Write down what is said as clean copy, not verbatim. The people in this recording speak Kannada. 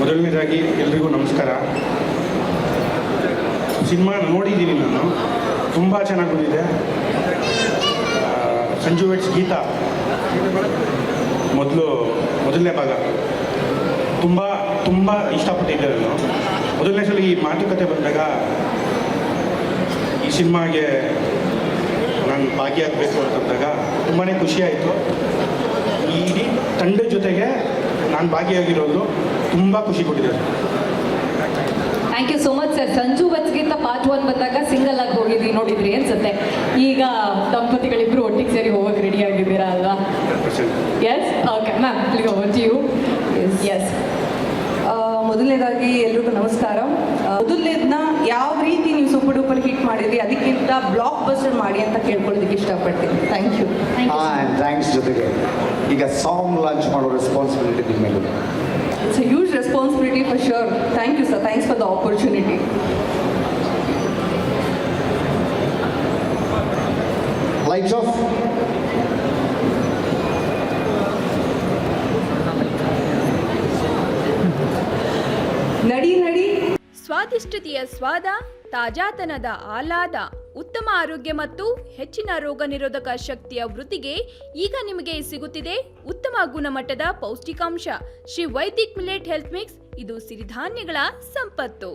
ಮೊದಲನೇದಾಗಿ ಎಲ್ರಿಗೂ ನಮಸ್ಕಾರ. ಸಿನಿಮಾ ನೋಡಿದ್ದೀನಿ ನಾನು, ತುಂಬ ಚೆನ್ನಾಗಿ ಬಂದಿದೆ. ಸಂಜು ವೆಟ್ಸ್ ಗೀತಾ ಮೊದಲನೇ ಭಾಗ ತುಂಬ ತುಂಬ ಇಷ್ಟಪಟ್ಟಿದ್ದೆ ನಾನು. ಮೊದಲನೇ ಸಲ ಈ ಮಾತುಕತೆ ಬಂದಾಗ ಈ ಸಿನಿಮಾಗೆ ನಾನು ಭಾಗಿಯಾಗಬೇಕು ಅಂತಂದಾಗ ತುಂಬಾ ಖುಷಿಯಾಯಿತು. ಈ ಇಡೀ ತಂಡದ ಜೊತೆಗೆ ನಾನು ಭಾಗಿಯಾಗಿರೋದು ತುಂಬ ಖುಷಿ ಕೊಟ್ಟಿದೆ. Thank you so much sir. Sanju ವೆಟ್ಸ್ಗಿಂತ ಪಾರ್ಟ್ 1 ಬಂದಾಗ ಸಿಂಗಲ್ ಆಗಿ ನೋಡಿದ್ರಿ ಅನ್ಸುತ್ತೆ. ಈಗ ದಂಪತಿಗಳಿಬ್ರು ಒಟ್ಟಿಗೆ ಸೇರಿ ಹೋಗೋಕೆ ರೆಡಿ ಆಗಿದ್ದೀರಾ ಅಲ್ವಾ? Yes, okay ma'am, please over to you. Yes, ಮೊದಲನೇದಾಗಿ ಎಲ್ರಿಗೂ ನಮಸ್ಕಾರ. ಮೊದಲನೇದನ್ನ ಯಾವ ರೀತಿ ನೀವು ಸೂಪರ್ ಡೂಪರ್ ಹಿಟ್ ಮಾಡಿದ್ರಿ ಅದಕ್ಕಿಂತ ಬ್ಲಾಕ್ ಬಸ್ಟರ್ ಮಾಡಿ ಅಂತ ಕೇಳ್ಕೊಳ್ಳೋದಕ್ಕೆ ಇಷ್ಟಪಡ್ತೀನಿ. Thank you. ಥ್ಯಾಂಕ್ಸ್. ಜೊತೆಗೆ ಈಗ ಸಾಂಗ್ ಲಾಂಚ್ ಮಾಡೋ ರೆಸ್ಪಾನ್ಸಿಬಿಲಿಟಿ ನಿಮ್ಮ ಮೇಲೆ. It's a huge responsibility for sure. Thank you, sir. Thanks for the opportunity. Lights off. ನಡಿ ನಡಿ. ಸ್ವಾದಿಷ್ಟತೆಯ ಸ್ವಾದ, ತಾಜಾತನದ ಆಹ್ಲಾದ, ಉತ್ತಮ ಆರೋಗ್ಯ ಮತ್ತು ಹೆಚ್ಚಿನ ರೋಗ ನಿರೋಧಕ ಶಕ್ತಿಯ ವೃದ್ಧಿಗೆ ಈಗ ನಿಮಗೆ ಸಿಗುತ್ತಿದೆ ಉತ್ತಮ ಗುಣಮಟ್ಟದ ಪೌಷ್ಟಿಕಾಂಶ. Shri Vaidik millet health mix. ಇದು ಸಿರಿಧಾನ್ಯಗಳ ಸಂಪತ್ತು.